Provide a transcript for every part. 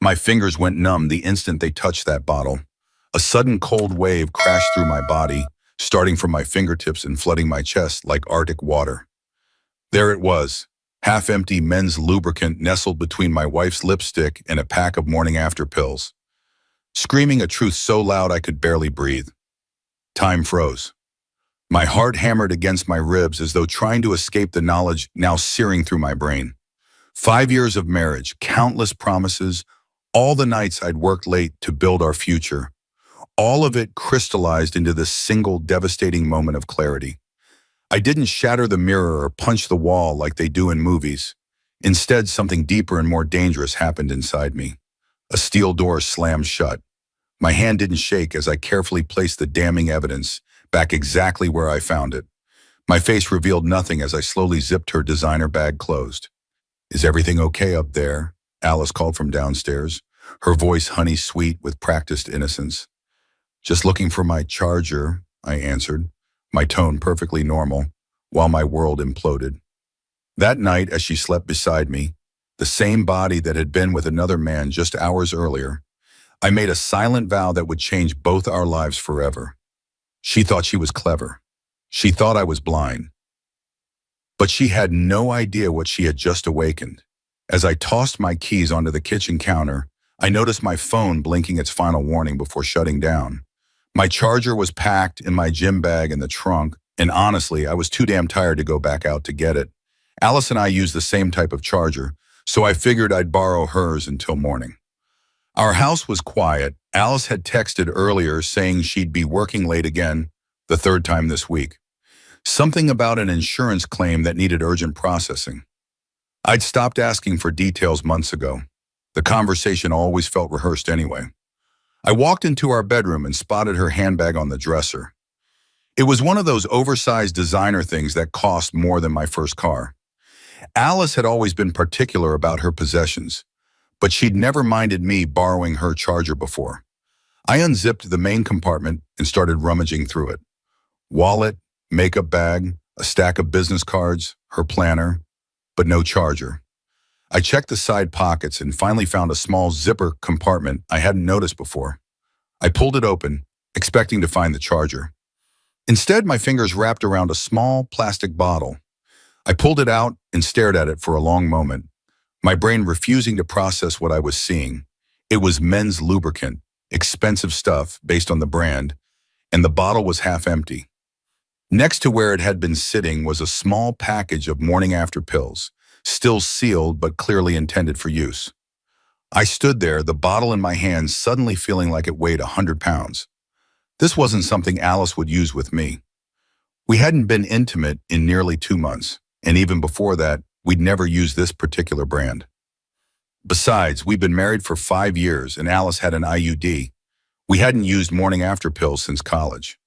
My fingers went numb the instant they touched that bottle. A sudden cold wave crashed through my body, starting from my fingertips and flooding my chest like Arctic water. There it was, half-empty men's lubricant nestled between my wife's lipstick and a pack of morning after pills. Screaming a truth so loud I could barely breathe. Time froze. My heart hammered against my ribs as though trying to escape the knowledge now searing through my brain. 5 years of marriage, countless promises, all the nights I'd worked late to build our future. All of it crystallized into this single devastating moment of clarity. I didn't shatter the mirror or punch the wall like they do in movies. Instead, something deeper and more dangerous happened inside me. A steel door slammed shut. My hand didn't shake as I carefully placed the damning evidence back exactly where I found it. My face revealed nothing as I slowly zipped her designer bag closed. "Is everything okay up there?" Alice called from downstairs, her voice honey-sweet with practiced innocence. "Just looking for my charger," I answered, my tone perfectly normal, while my world imploded. That night, as she slept beside me, the same body that had been with another man just hours earlier, I made a silent vow that would change both our lives forever. She thought she was clever. She thought I was blind. But she had no idea what she had just awakened. As I tossed my keys onto the kitchen counter, I noticed my phone blinking its final warning before shutting down. My charger was packed in my gym bag in the trunk, and honestly, I was too damn tired to go back out to get it. Alice and I use the same type of charger, so I figured I'd borrow hers until morning. Our house was quiet. Alice had texted earlier saying she'd be working late again, the third time this week. Something about an insurance claim that needed urgent processing. I'd stopped asking for details months ago. The conversation always felt rehearsed anyway. I walked into our bedroom and spotted her handbag on the dresser. It was one of those oversized designer things that cost more than my first car. Alice had always been particular about her possessions, but she'd never minded me borrowing her charger before. I unzipped the main compartment and started rummaging through it. Wallet, makeup bag, a stack of business cards, her planner, but no charger. I checked the side pockets and finally found a small zipper compartment I hadn't noticed before. I pulled it open, expecting to find the charger. Instead, my fingers wrapped around a small plastic bottle. I pulled it out and stared at it for a long moment, my brain refusing to process what I was seeing. It was men's lubricant, expensive stuff based on the brand, and the bottle was half empty. Next to where it had been sitting was a small package of morning after pills, still sealed but clearly intended for use. I stood there, the bottle in my hand, suddenly feeling like it weighed 100 pounds. This wasn't something Alice would use with me. We hadn't been intimate in nearly 2 months, and even before that, we'd never used this particular brand. Besides, we'd been married for 5 years, and Alice had an IUD. We hadn't used morning after pills since college.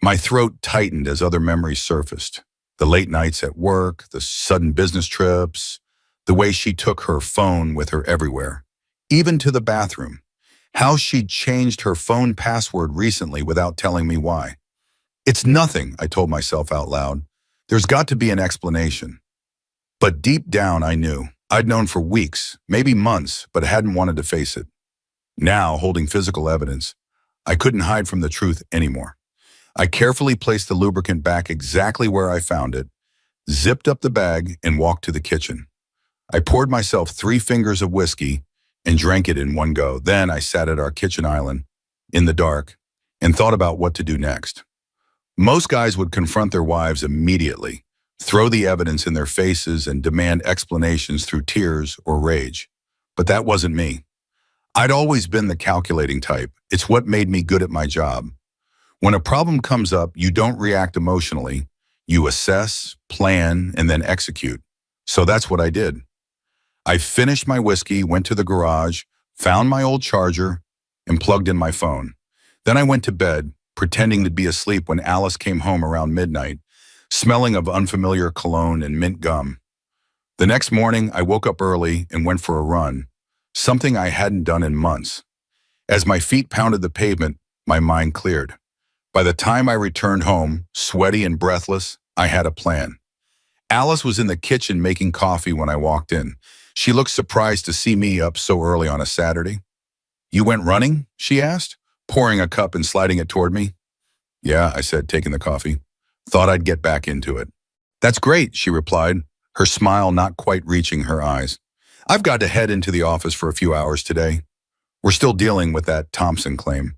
My throat tightened as other memories surfaced. The late nights at work, the sudden business trips, the way she took her phone with her everywhere, even to the bathroom. How she'd changed her phone password recently without telling me why. "It's nothing," I told myself out loud. "There's got to be an explanation." But deep down I knew. I'd known for weeks, maybe months, but hadn't wanted to face it. Now, holding physical evidence, I couldn't hide from the truth anymore. I carefully placed the lubricant back exactly where I found it, zipped up the bag, and walked to the kitchen. I poured myself 3 fingers of whiskey and drank it in one go. Then I sat at our kitchen island, in the dark, and thought about what to do next. Most guys would confront their wives immediately, throw the evidence in their faces, and demand explanations through tears or rage. But that wasn't me. I'd always been the calculating type. It's what made me good at my job. When a problem comes up, you don't react emotionally. You assess, plan, and then execute. So that's what I did. I finished my whiskey, went to the garage, found my old charger, and plugged in my phone. Then I went to bed, pretending to be asleep when Alice came home around midnight, smelling of unfamiliar cologne and mint gum. The next morning, I woke up early and went for a run, something I hadn't done in months. As my feet pounded the pavement, my mind cleared. By the time I returned home, sweaty and breathless, I had a plan. Alice was in the kitchen making coffee when I walked in. She looked surprised to see me up so early on a Saturday. "You went running?" she asked, pouring a cup and sliding it toward me. "Yeah," I said, taking the coffee. "Thought I'd get back into it." "That's great," she replied, her smile not quite reaching her eyes. "I've got to head into the office for a few hours today. We're still dealing with that Thompson claim.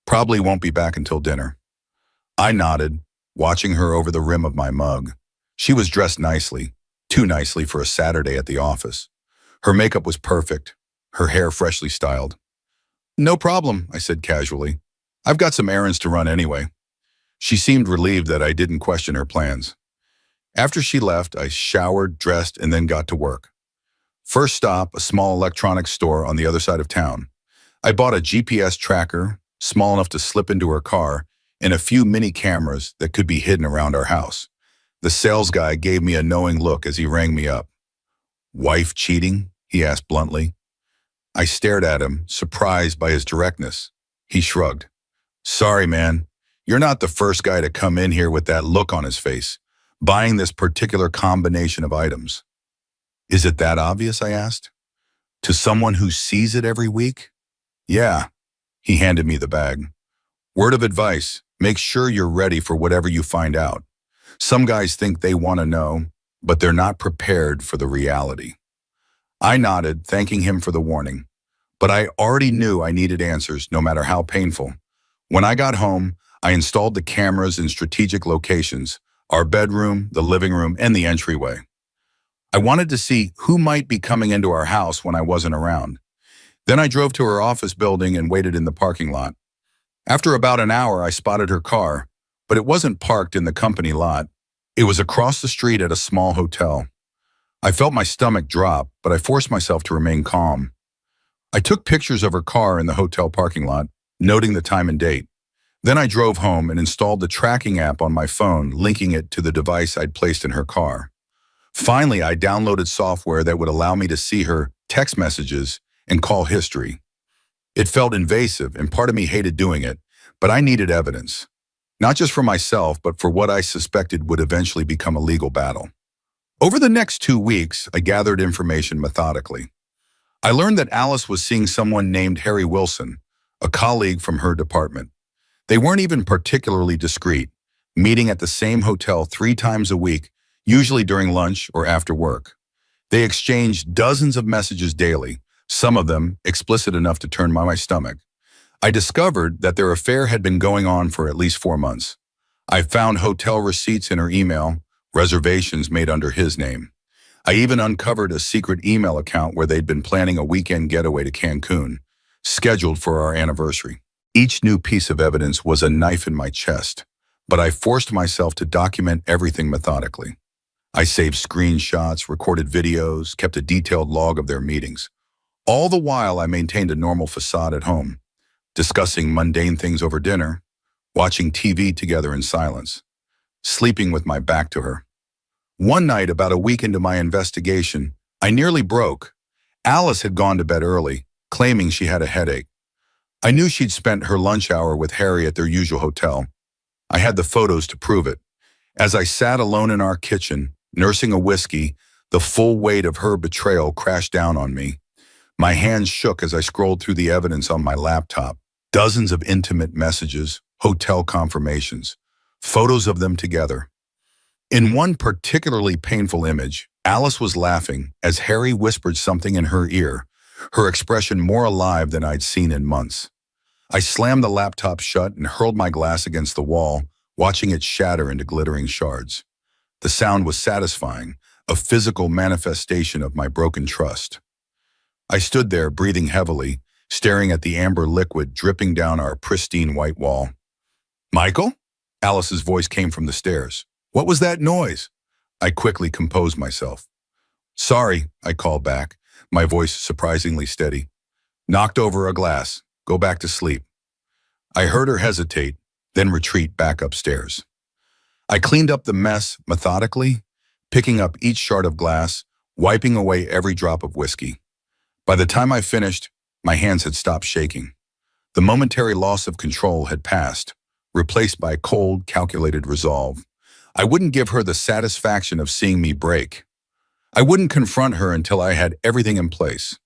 Probably won't be back until dinner." I nodded, watching her over the rim of my mug. She was dressed nicely, too nicely for a Saturday at the office. Her makeup was perfect, her hair freshly styled. "No problem," I said casually. "I've got some errands to run anyway." She seemed relieved that I didn't question her plans. After she left, I showered, dressed, and then got to work. First stop, a small electronics store on the other side of town. I bought a GPS tracker, small enough to slip into her car, and a few mini cameras that could be hidden around our house. The sales guy gave me a knowing look as he rang me up. "Wife cheating?" he asked bluntly. I stared at him, surprised by his directness. He shrugged. "Sorry, man. You're not the first guy to come in here with that look on his face, buying this particular combination of items." "Is it that obvious?" I asked. "To someone who sees it every week?" "Yeah." He handed me the bag. "Word of advice, make sure you're ready for whatever you find out. Some guys think they want to know, but they're not prepared for the reality." I nodded, thanking him for the warning. But I already knew I needed answers, no matter how painful. When I got home, I installed the cameras in strategic locations, our bedroom, the living room, and the entryway. I wanted to see who might be coming into our house when I wasn't around. Then I drove to her office building and waited in the parking lot. After about an hour, I spotted her car, but it wasn't parked in the company lot. It was across the street at a small hotel. I felt my stomach drop, but I forced myself to remain calm. I took pictures of her car in the hotel parking lot, noting the time and date. Then I drove home and installed the tracking app on my phone, linking it to the device I'd placed in her car. Finally, I downloaded software that would allow me to see her text messages and call history. It felt invasive, and part of me hated doing it, but I needed evidence. Not just for myself, but for what I suspected would eventually become a legal battle. Over the next 2 weeks, I gathered information methodically. I learned that Alice was seeing someone named Harry Wilson, a colleague from her department. They weren't even particularly discreet, meeting at the same hotel 3 times a week, usually during lunch or after work. They exchanged dozens of messages daily, some of them explicit enough to turn my stomach. I discovered that their affair had been going on for at least 4 months. I found hotel receipts in her email, reservations made under his name. I even uncovered a secret email account where they'd been planning a weekend getaway to Cancun, scheduled for our anniversary. Each new piece of evidence was a knife in my chest, but I forced myself to document everything methodically. I saved screenshots, recorded videos, kept a detailed log of their meetings. All the while, I maintained a normal facade at home, discussing mundane things over dinner, watching TV together in silence, sleeping with my back to her. One night, about a week into my investigation, I nearly broke. Alice had gone to bed early, claiming she had a headache. I knew she'd spent her lunch hour with Harry at their usual hotel. I had the photos to prove it. As I sat alone in our kitchen, nursing a whiskey, the full weight of her betrayal crashed down on me. My hands shook as I scrolled through the evidence on my laptop. Dozens of intimate messages, hotel confirmations, photos of them together. In one particularly painful image, Alice was laughing as Harry whispered something in her ear, her expression more alive than I'd seen in months. I slammed the laptop shut and hurled my glass against the wall, watching it shatter into glittering shards. The sound was satisfying, a physical manifestation of my broken trust. I stood there, breathing heavily, staring at the amber liquid dripping down our pristine white wall. "Michael?" Alice's voice came from the stairs. "What was that noise?" I quickly composed myself. "Sorry," I called back, my voice surprisingly steady. "Knocked over a glass. Go back to sleep." I heard her hesitate, then retreat back upstairs. I cleaned up the mess methodically, picking up each shard of glass, wiping away every drop of whiskey. By the time I finished, my hands had stopped shaking. The momentary loss of control had passed, replaced by cold, calculated resolve. I wouldn't give her the satisfaction of seeing me break. I wouldn't confront her until I had everything in place.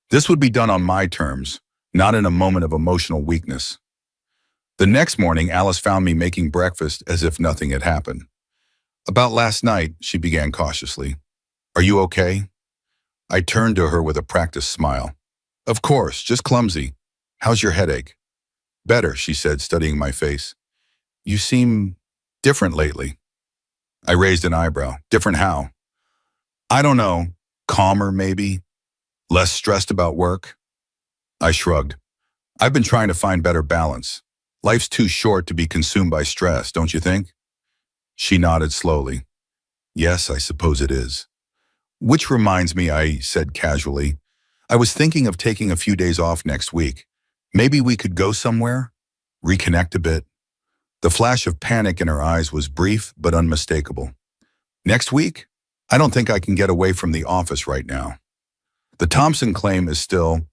This would be done on my terms, not in a moment of emotional weakness. The next morning, Alice found me making breakfast as if nothing had happened. About last night, she began cautiously. Are you okay? I turned to her with a practiced smile. Of course, just clumsy. How's your headache? Better, she said, studying my face. You seem different lately. I raised an eyebrow. Different how? I don't know. Calmer, maybe? Less stressed about work? I shrugged. I've been trying to find better balance. Life's too short to be consumed by stress, don't you think? She nodded slowly. Yes, I suppose it is. Which reminds me, I said casually, I was thinking of taking a few days off next week. Maybe we could go somewhere? Reconnect a bit? The flash of panic in her eyes was brief but unmistakable. Next week? I don't think I can get away from the office right now. The Thompson claim is still...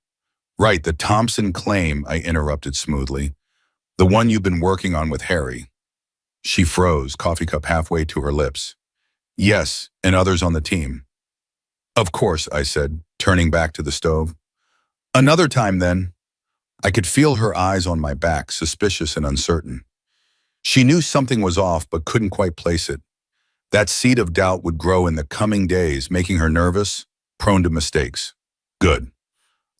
Right, the Thompson claim, I interrupted smoothly. The one you've been working on with Harry. She froze, coffee cup halfway to her lips. Yes, and others on the team. Of course, I said, turning back to the stove. Another time then. I could feel her eyes on my back, suspicious and uncertain. She knew something was off but couldn't quite place it. That seed of doubt would grow in the coming days, making her nervous, prone to mistakes. Good.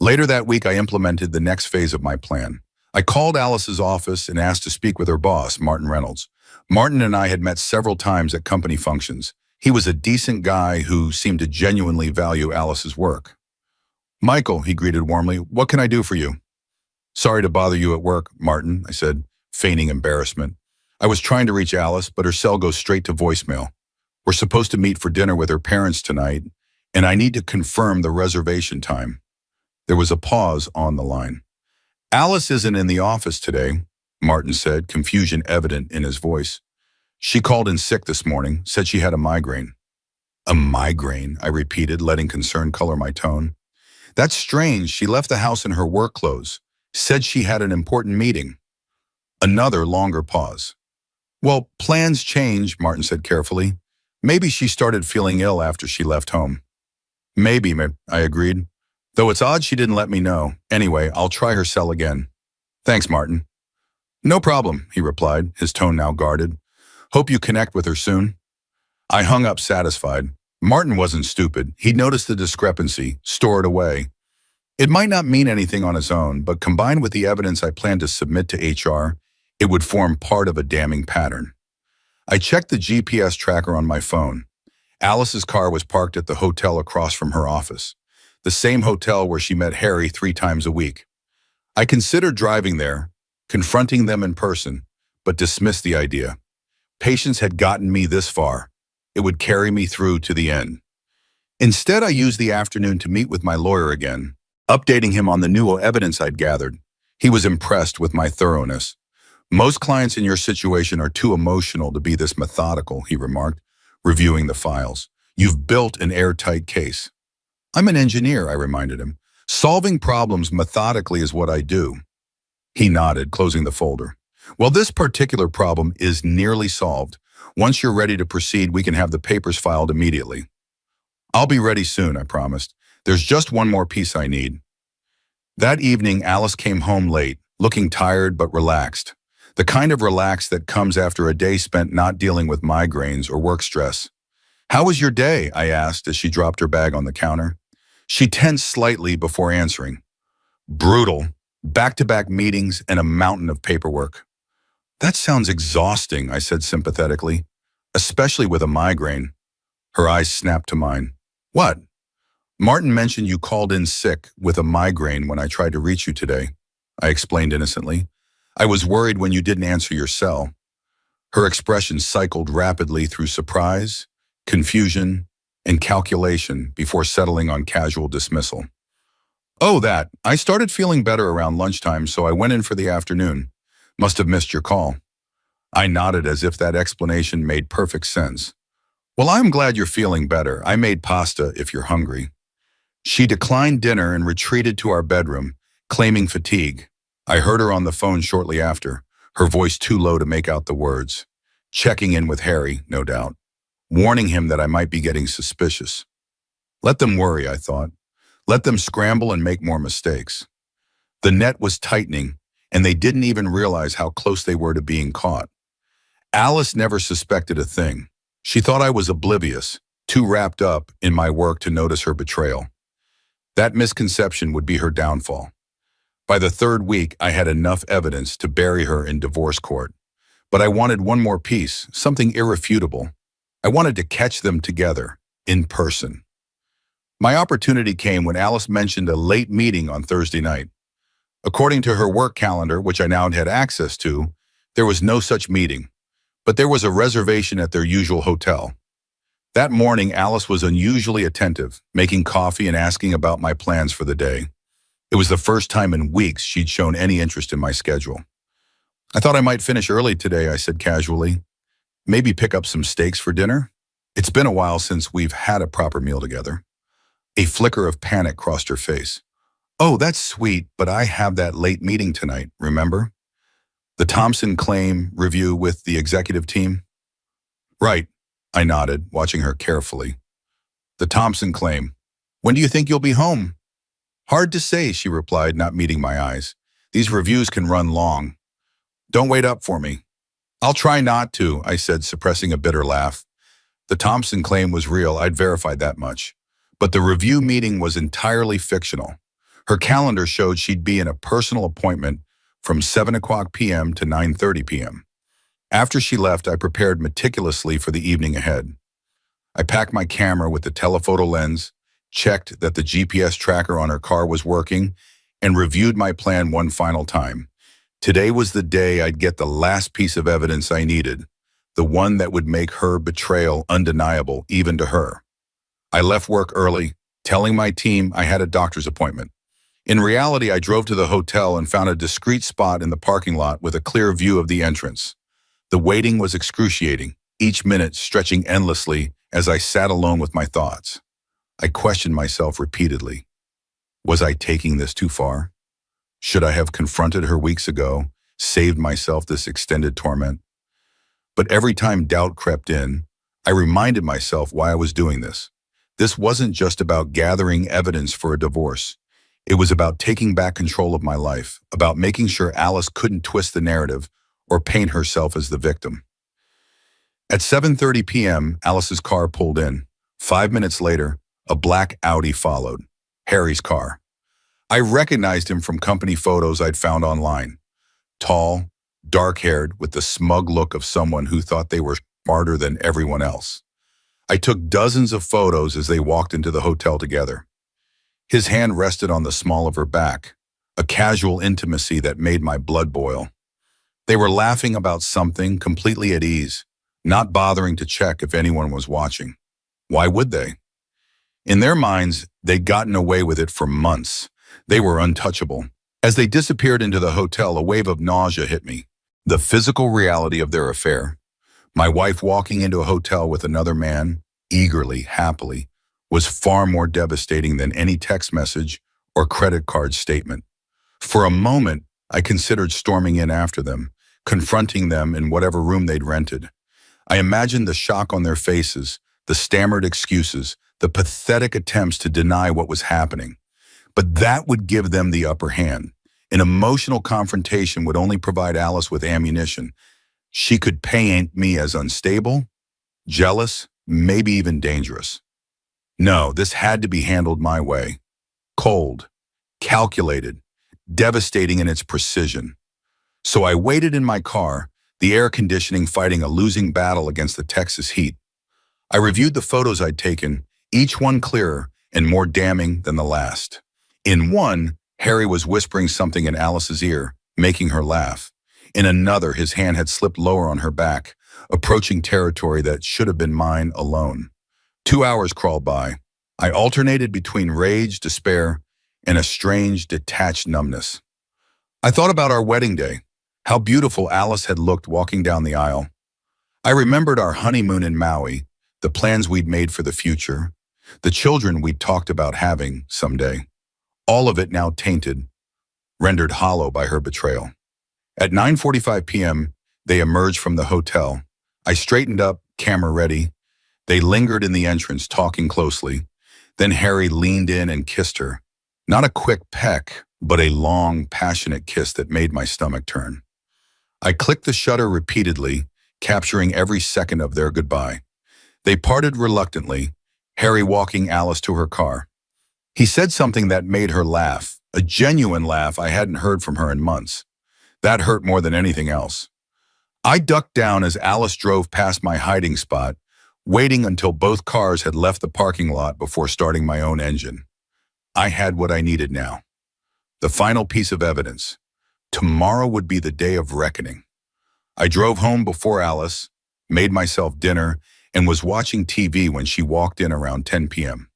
Later that week, I implemented the next phase of my plan. I called Alice's office and asked to speak with her boss, Martin Reynolds. Martin and I had met several times at company functions. He was a decent guy who seemed to genuinely value Alice's work. Michael, he greeted warmly, what can I do for you? Sorry to bother you at work, Martin, I said, feigning embarrassment. I was trying to reach Alice, but her cell goes straight to voicemail. We're supposed to meet for dinner with her parents tonight, and I need to confirm the reservation time. There was a pause on the line. Alice isn't in the office today, Martin said, confusion evident in his voice. She called in sick this morning, said she had a migraine. A migraine, I repeated, letting concern color my tone. That's strange. She left the house in her work clothes, said she had an important meeting. Another longer pause. Well, plans change, Martin said carefully. Maybe she started feeling ill after she left home. Maybe, I agreed. Though it's odd she didn't let me know. Anyway, I'll try her cell again. Thanks, Martin. No problem, he replied, his tone now guarded. Hope you connect with her soon. I hung up satisfied. Martin wasn't stupid. He'd noticed the discrepancy, stored away. It might not mean anything on its own, but combined with the evidence I planned to submit to HR, it would form part of a damning pattern. I checked the GPS tracker on my phone. Alice's car was parked at the hotel across from her office, the same hotel where she met Harry 3 times a week. I considered driving there, confronting them in person, but dismissed the idea. Patience had gotten me this far. It would carry me through to the end. Instead, I used the afternoon to meet with my lawyer again, updating him on the new evidence I'd gathered. He was impressed with my thoroughness. Most clients in your situation are too emotional to be this methodical, he remarked, reviewing the files. You've built an airtight case. I'm an engineer, I reminded him. Solving problems methodically is what I do. He nodded, closing the folder. Well, this particular problem is nearly solved. Once you're ready to proceed, we can have the papers filed immediately. I'll be ready soon, I promised. There's just one more piece I need. That evening, Alice came home late, looking tired but relaxed. The kind of relax that comes after a day spent not dealing with migraines or work stress. How was your day? I asked as she dropped her bag on the counter. She tensed slightly before answering. Brutal. Back-to-back meetings and a mountain of paperwork. That sounds exhausting, I said sympathetically, especially with a migraine. Her eyes snapped to mine. What? Martin mentioned you called in sick with a migraine when I tried to reach you today, I explained innocently. I was worried when you didn't answer your cell. Her expression cycled rapidly through surprise, confusion, and calculation before settling on casual dismissal. Oh, that. I started feeling better around lunchtime, so I went in for the afternoon. Must have missed your call. I nodded as if that explanation made perfect sense. Well, I'm glad you're feeling better. I made pasta if you're hungry. She declined dinner and retreated to our bedroom, claiming fatigue. I heard her on the phone shortly after, her voice too low to make out the words. Checking in with Harry, no doubt. Warning him that I might be getting suspicious. Let them worry, I thought. Let them scramble and make more mistakes. The net was tightening, and they didn't even realize how close they were to being caught. Alice never suspected a thing. She thought I was oblivious, too wrapped up in my work to notice her betrayal. That misconception would be her downfall. By the third week, I had enough evidence to bury her in divorce court. But I wanted one more piece, something irrefutable. I wanted to catch them together, in person. My opportunity came when Alice mentioned a late meeting on Thursday night. According to her work calendar, which I now had access to, there was no such meeting, but there was a reservation at their usual hotel. That morning, Alice was unusually attentive, making coffee and asking about my plans for the day. It was the first time in weeks she'd shown any interest in my schedule. I thought I might finish early today, I said casually. Maybe pick up some steaks for dinner? It's been a while since we've had a proper meal together. A flicker of panic crossed her face. Oh, that's sweet, but I have that late meeting tonight, remember? The Thompson claim review with the executive team? Right, I nodded, watching her carefully. The Thompson claim. When do you think you'll be home? Hard to say, she replied, not meeting my eyes. These reviews can run long. Don't wait up for me. I'll try not to, I said, suppressing a bitter laugh. The Thompson claim was real, I'd verified that much. But the review meeting was entirely fictional. Her calendar showed she'd be in a personal appointment from 7 o'clock p.m. to 9:30 p.m. After she left, I prepared meticulously for the evening ahead. I packed my camera with the telephoto lens, checked that the GPS tracker on her car was working, and reviewed my plan one final time. Today was the day I'd get the last piece of evidence I needed, the one that would make her betrayal undeniable even to her. I left work early, telling my team I had a doctor's appointment. In reality, I drove to the hotel and found a discreet spot in the parking lot with a clear view of the entrance. The waiting was excruciating, each minute stretching endlessly as I sat alone with my thoughts. I questioned myself repeatedly. Was I taking this too far? Should I have confronted her weeks ago, saved myself this extended torment? But every time doubt crept in, I reminded myself why I was doing this. This wasn't just about gathering evidence for a divorce. It was about taking back control of my life, about making sure Alice couldn't twist the narrative or paint herself as the victim. At 7:30 p.m., Alice's car pulled in. 5 minutes later, a black Audi followed, Harry's car. I recognized him from company photos I'd found online. Tall, dark-haired, with the smug look of someone who thought they were smarter than everyone else. I took dozens of photos as they walked into the hotel together. His hand rested on the small of her back, a casual intimacy that made my blood boil. They were laughing about something, completely at ease, not bothering to check if anyone was watching. Why would they? In their minds, they'd gotten away with it for months. They were untouchable. As they disappeared into the hotel, a wave of nausea hit me. The physical reality of their affair. My wife walking into a hotel with another man, eagerly, happily, was far more devastating than any text message or credit card statement. For a moment, I considered storming in after them, confronting them in whatever room they'd rented. I imagined the shock on their faces, the stammered excuses, the pathetic attempts to deny what was happening. But that would give them the upper hand. An emotional confrontation would only provide Alice with ammunition. She could paint me as unstable, jealous, maybe even dangerous. No, this had to be handled my way. Cold, calculated, devastating in its precision. So I waited in my car, the air conditioning fighting a losing battle against the Texas heat. I reviewed the photos I'd taken, each one clearer and more damning than the last. In one, Harry was whispering something in Alice's ear, making her laugh. In another, his hand had slipped lower on her back, approaching territory that should have been mine alone. 2 hours crawled by. I alternated between rage, despair, and a strange, detached numbness. I thought about our wedding day, how beautiful Alice had looked walking down the aisle. I remembered our honeymoon in Maui, the plans we'd made for the future, the children we'd talked about having someday. All of it now tainted, rendered hollow by her betrayal. At 9:45 p.m., they emerged from the hotel. I straightened up, camera ready. They lingered in the entrance, talking closely. Then Harry leaned in and kissed her. Not a quick peck, but a long, passionate kiss that made my stomach turn. I clicked the shutter repeatedly, capturing every second of their goodbye. They parted reluctantly, Harry walking Alice to her car. He said something that made her laugh, a genuine laugh I hadn't heard from her in months. That hurt more than anything else. I ducked down as Alice drove past my hiding spot, waiting until both cars had left the parking lot before starting my own engine. I had what I needed now. The final piece of evidence. Tomorrow would be the day of reckoning. I drove home before Alice, made myself dinner, and was watching TV when she walked in around 10 p.m.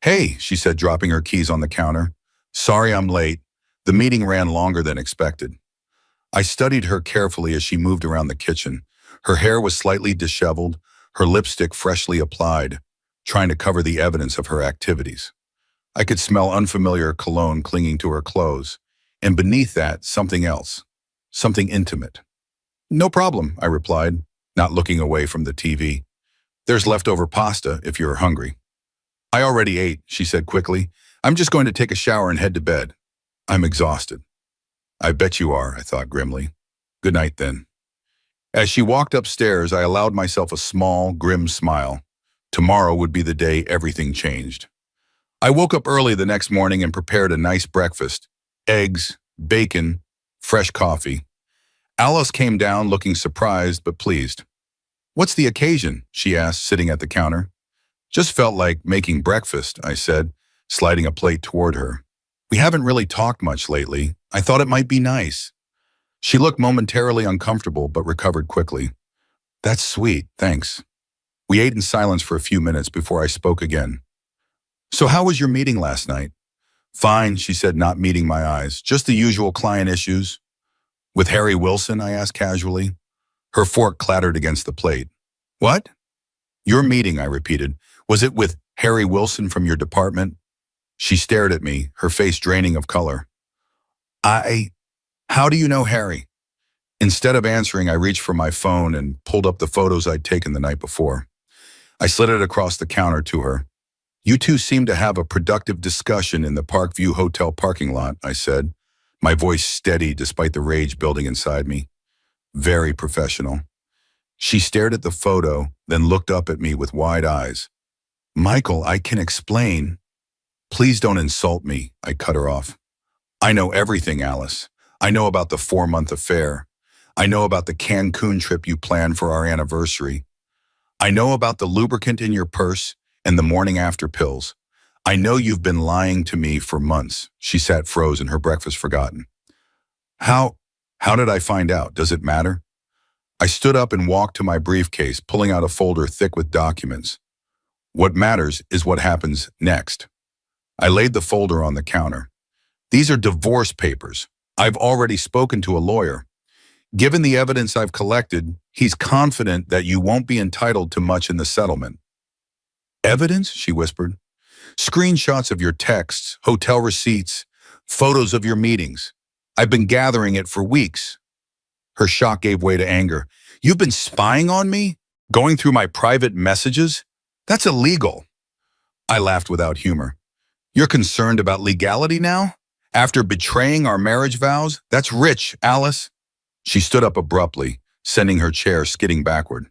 "Hey," she said, dropping her keys on the counter. "Sorry I'm late. The meeting ran longer than expected." I studied her carefully as she moved around the kitchen. Her hair was slightly disheveled, her lipstick freshly applied, trying to cover the evidence of her activities. I could smell unfamiliar cologne clinging to her clothes, and beneath that, something else, something intimate. "No problem," I replied, not looking away from the TV. "There's leftover pasta if you're hungry." "I already ate," she said quickly. "I'm just going to take a shower and head to bed. I'm exhausted." "I bet you are," I thought grimly. "Good night then." As she walked upstairs, I allowed myself a small, grim smile. Tomorrow would be the day everything changed. I woke up early the next morning and prepared a nice breakfast. Eggs, bacon, fresh coffee. Alice came down looking surprised but pleased. "What's the occasion?" she asked, sitting at the counter. "Just felt like making breakfast," I said, sliding a plate toward her. "We haven't really talked much lately. I thought it might be nice." She looked momentarily uncomfortable but recovered quickly. "That's sweet, thanks." We ate in silence for a few minutes before I spoke again. "So how was your meeting last night?" "Fine," she said, not meeting my eyes. "Just the usual client issues." "With Harry Wilson?" I asked casually. Her fork clattered against the plate. "What?" "Your meeting," I repeated. "Was it with Harry Wilson from your department?" She stared at me, her face draining of color. How do you know Harry?" Instead of answering, I reached for my phone and pulled up the photos I'd taken the night before. I slid it across the counter to her. "You two seem to have a productive discussion in the Parkview Hotel parking lot," I said, my voice steady despite the rage building inside me. "Very professional." She stared at the photo, then looked up at me with wide eyes. "Michael, I can explain." "Please don't insult me," I cut her off. "I know everything, Alice. I know about the 4-month affair. I know about the Cancun trip you planned for our anniversary. I know about the lubricant in your purse and the morning after pills. I know you've been lying to me for months." She sat frozen, her breakfast forgotten. How did I find out? Does it matter?" I stood up and walked to my briefcase, pulling out a folder thick with documents. "What matters is what happens next." I laid the folder on the counter. "These are divorce papers. I've already spoken to a lawyer. Given the evidence I've collected, he's confident that you won't be entitled to much in the settlement." "Evidence?" she whispered. "Screenshots of your texts, hotel receipts, photos of your meetings. I've been gathering it for weeks." Her shock gave way to anger. "You've been spying on me? Going through my private messages? That's illegal." I laughed without humor. "You're concerned about legality now? After betraying our marriage vows? That's rich, Alice." She stood up abruptly, sending her chair skidding backward.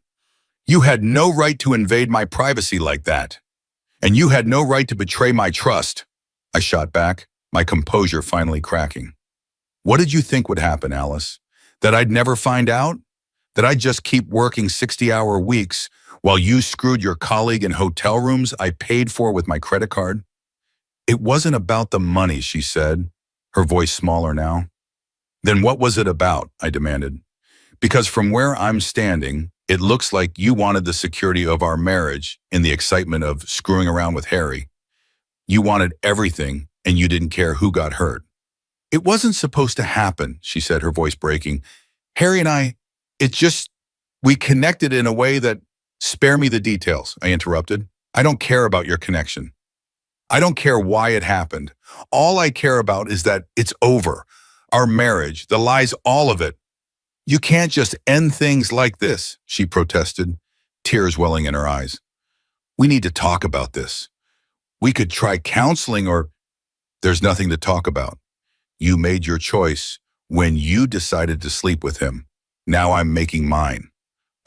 "You had no right to invade my privacy like that. And you had no right to betray my trust." I shot back, my composure finally cracking. "What did you think would happen, Alice? That I'd never find out? That I'd just keep working 60-hour weeks while you screwed your colleague in hotel rooms I paid for with my credit card?" "It wasn't about the money," she said, her voice smaller now. "Then what was it about?" I demanded. "Because from where I'm standing, it looks like you wanted the security of our marriage in the excitement of screwing around with Harry. You wanted everything, and you didn't care who got hurt." "It wasn't supposed to happen," she said, her voice breaking. "Harry and I, we connected in a way that—" "Spare me the details," I interrupted. "I don't care about your connection. I don't care why it happened. All I care about is that it's over. Our marriage, the lies, all of it. You can't just end things like this," she protested, tears welling in her eyes. "We need to talk about this. We could try counseling or there's nothing to talk about. You made your choice when you decided to sleep with him. Now I'm making mine.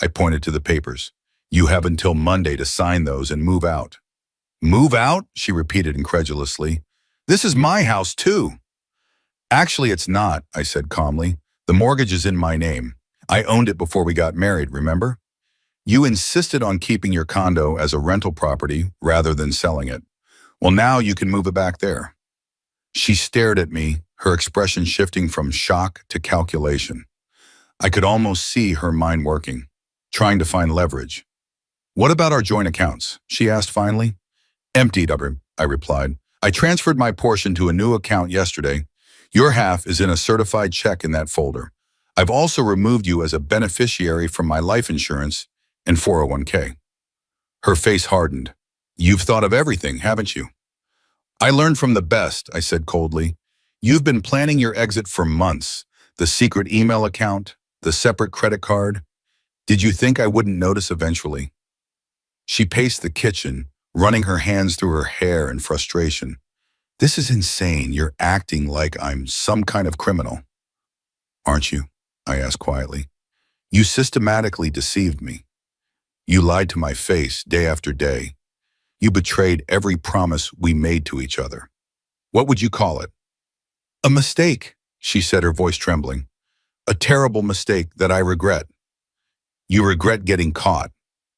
I pointed to the papers. You have until Monday to sign those and move out. Move out? She repeated incredulously. This is my house too. Actually, it's not, I said calmly. The mortgage is in my name. I owned it before we got married, remember? You insisted on keeping your condo as a rental property rather than selling it. Well, now you can move it back there. She stared at me, her expression shifting from shock to calculation. I could almost see her mind working, trying to find leverage. What about our joint accounts? She asked finally. Emptied, I replied. I transferred my portion to a new account yesterday. Your half is in a certified check in that folder. I've also removed you as a beneficiary from my life insurance and 401k. Her face hardened. You've thought of everything, haven't you? I learned from the best, I said coldly. You've been planning your exit for months. The secret email account, the separate credit card. Did you think I wouldn't notice eventually? She paced the kitchen, running her hands through her hair in frustration. This is insane. You're acting like I'm some kind of criminal. Aren't you? I asked quietly. You systematically deceived me. You lied to my face day after day. You betrayed every promise we made to each other. What would you call it? A mistake, she said, her voice trembling. A terrible mistake that I regret. You regret getting caught,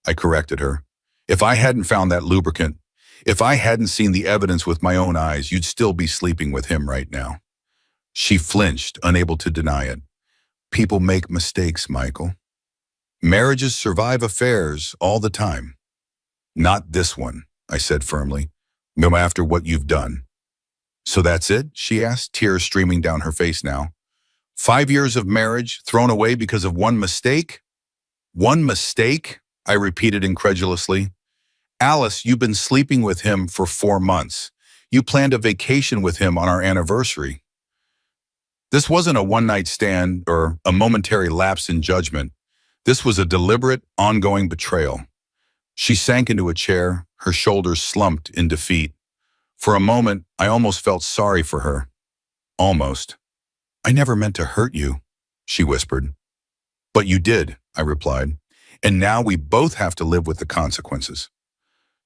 I corrected her. If I hadn't found that lubricant, if I hadn't seen the evidence with my own eyes, you'd still be sleeping with him right now. She flinched, unable to deny it. People make mistakes, Michael. Marriages survive affairs all the time. Not this one, I said firmly, no after what you've done. So that's it? She asked, tears streaming down her face now. 5 years of marriage thrown away because of one mistake? One mistake? I repeated incredulously. Alice, you've been sleeping with him for 4 months. You planned a vacation with him on our anniversary. This wasn't a one-night stand or a momentary lapse in judgment. This was a deliberate, ongoing betrayal. She sank into a chair, her shoulders slumped in defeat. For a moment, I almost felt sorry for her. Almost. I never meant to hurt you, she whispered. But you did, I replied. And now we both have to live with the consequences.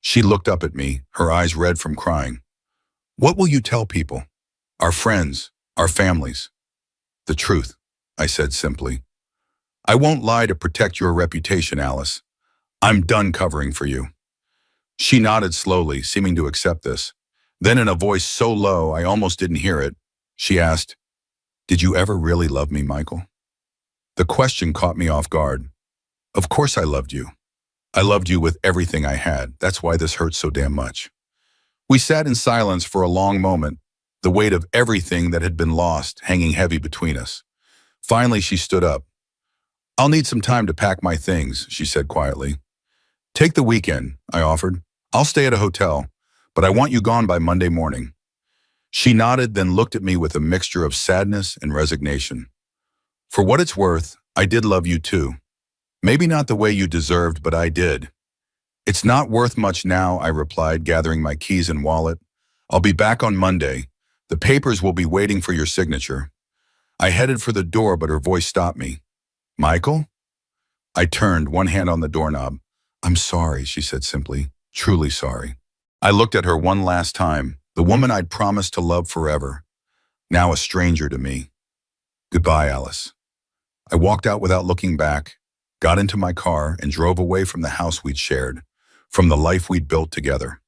She looked up at me, her eyes red from crying. What will you tell people? Our friends, our families. The truth, I said simply. I won't lie to protect your reputation, Alice. I'm done covering for you. She nodded slowly, seeming to accept this. Then in a voice so low I almost didn't hear it, she asked, Did you ever really love me, Michael? The question caught me off guard. Of course I loved you. I loved you with everything I had. That's why this hurts so damn much. We sat in silence for a long moment, the weight of everything that had been lost hanging heavy between us. Finally, she stood up. I'll need some time to pack my things, she said quietly. Take the weekend, I offered. I'll stay at a hotel, but I want you gone by Monday morning. She nodded, then looked at me with a mixture of sadness and resignation. For what it's worth, I did love you too. Maybe not the way you deserved, but I did. It's not worth much now, I replied, gathering my keys and wallet. I'll be back on Monday. The papers will be waiting for your signature. I headed for the door, but her voice stopped me. Michael? I turned, one hand on the doorknob. I'm sorry, she said simply, truly sorry. I looked at her one last time, the woman I'd promised to love forever, now a stranger to me. Goodbye, Alice. I walked out without looking back, got into my car, and drove away from the house we'd shared, from the life we'd built together.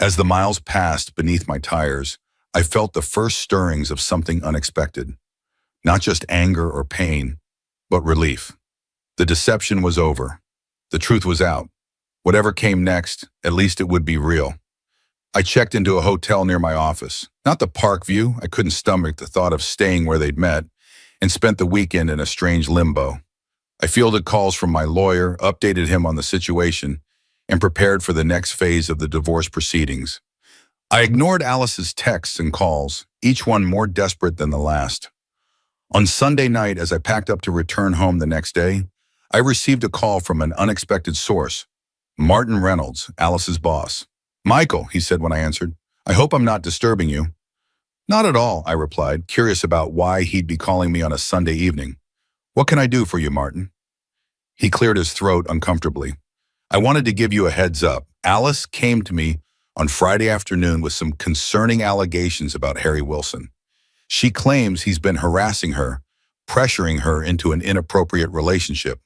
As the miles passed beneath my tires, I felt the first stirrings of something unexpected. Not just anger or pain, but relief. The deception was over. The truth was out. Whatever came next, at least it would be real. I checked into a hotel near my office. Not the Park View, I couldn't stomach the thought of staying where they'd met, and spent the weekend in a strange limbo. I fielded calls from my lawyer, updated him on the situation, and prepared for the next phase of the divorce proceedings. I ignored Alice's texts and calls, each one more desperate than the last. On Sunday night, as I packed up to return home the next day, I received a call from an unexpected source, Martin Reynolds, Alice's boss. Michael, he said when I answered, I hope I'm not disturbing you. Not at all, I replied, curious about why he'd be calling me on a Sunday evening. What can I do for you, Martin? He cleared his throat uncomfortably. I wanted to give you a heads up. Alice came to me on Friday afternoon with some concerning allegations about Harry Wilson. She claims he's been harassing her, pressuring her into an inappropriate relationship.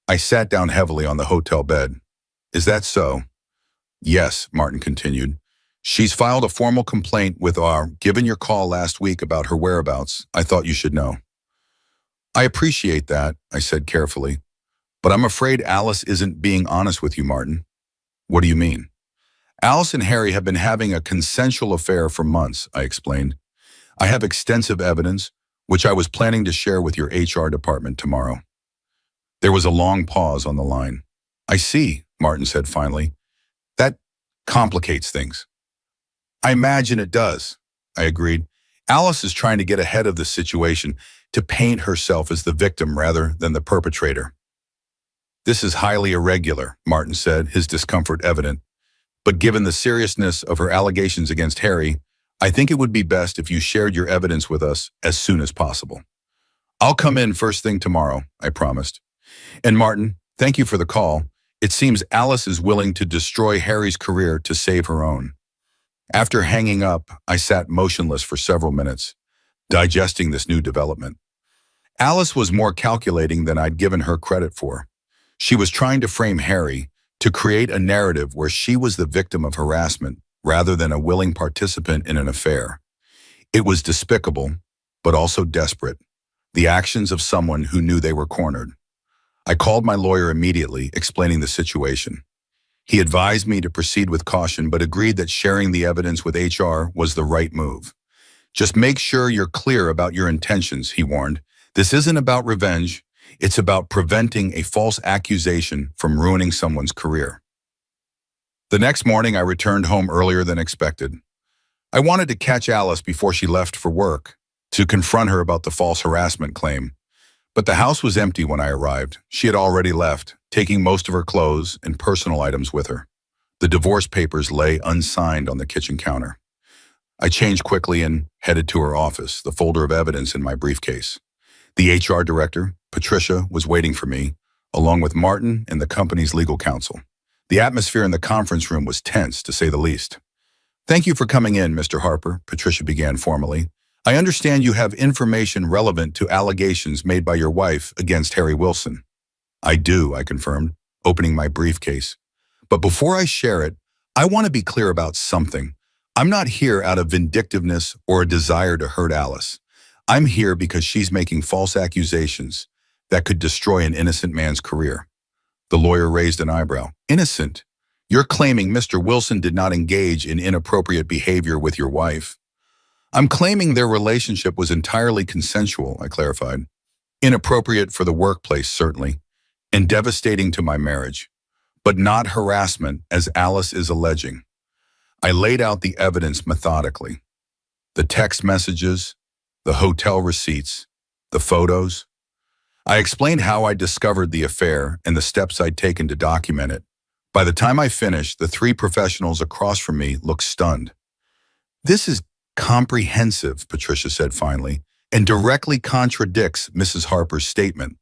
I sat down heavily on the hotel bed. Is that so? Yes, Martin continued. She's filed a formal complaint with our, given your call last week about her whereabouts, I thought you should know. I appreciate that, I said carefully. But I'm afraid Alice isn't being honest with you, Martin. What do you mean? Alice and Harry have been having a consensual affair for months, I explained. I have extensive evidence, which I was planning to share with your HR department tomorrow. There was a long pause on the line. I see, Martin said finally. That complicates things. I imagine it does, I agreed. Alice is trying to get ahead of the situation, to paint herself as the victim rather than the perpetrator. This is highly irregular, Martin said, his discomfort evident. But given the seriousness of her allegations against Harry, I think it would be best if you shared your evidence with us as soon as possible. I'll come in first thing tomorrow, I promised. And Martin, thank you for the call. It seems Alice is willing to destroy Harry's career to save her own. After hanging up, I sat motionless for several minutes, digesting this new development. Alice was more calculating than I'd given her credit for. She was trying to frame Harry, to create a narrative where she was the victim of harassment rather than a willing participant in an affair. It was despicable, but also desperate, the actions of someone who knew they were cornered. I called my lawyer immediately, explaining the situation. He advised me to proceed with caution, but agreed that sharing the evidence with HR was the right move. Just make sure you're clear about your intentions, he warned. This isn't about revenge. It's about preventing a false accusation from ruining someone's career. The next morning, I returned home earlier than expected. I wanted to catch Alice before she left for work, to confront her about the false harassment claim. But the house was empty when I arrived. She had already left, taking most of her clothes and personal items with her. The divorce papers lay unsigned on the kitchen counter. I changed quickly and headed to her office, the folder of evidence in my briefcase. The HR director, Patricia, was waiting for me, along with Martin and the company's legal counsel. The atmosphere in the conference room was tense, to say the least. Thank you for coming in, Mr. Harper, Patricia began formally. I understand you have information relevant to allegations made by your wife against Harry Wilson. I do, I confirmed, opening my briefcase. But before I share it, I want to be clear about something. I'm not here out of vindictiveness or a desire to hurt Alice. I'm here because she's making false accusations that could destroy an innocent man's career. The lawyer raised an eyebrow. Innocent? You're claiming Mr. Wilson did not engage in inappropriate behavior with your wife. I'm claiming their relationship was entirely consensual, I clarified. Inappropriate for the workplace, certainly, and devastating to my marriage, but not harassment as Alice is alleging. I laid out the evidence methodically. The text messages, the hotel receipts, the photos. I explained how I discovered the affair and the steps I'd taken to document it. By the time I finished, the three professionals across from me looked stunned. This is comprehensive, Patricia said finally, and directly contradicts Mrs. Harper's statement.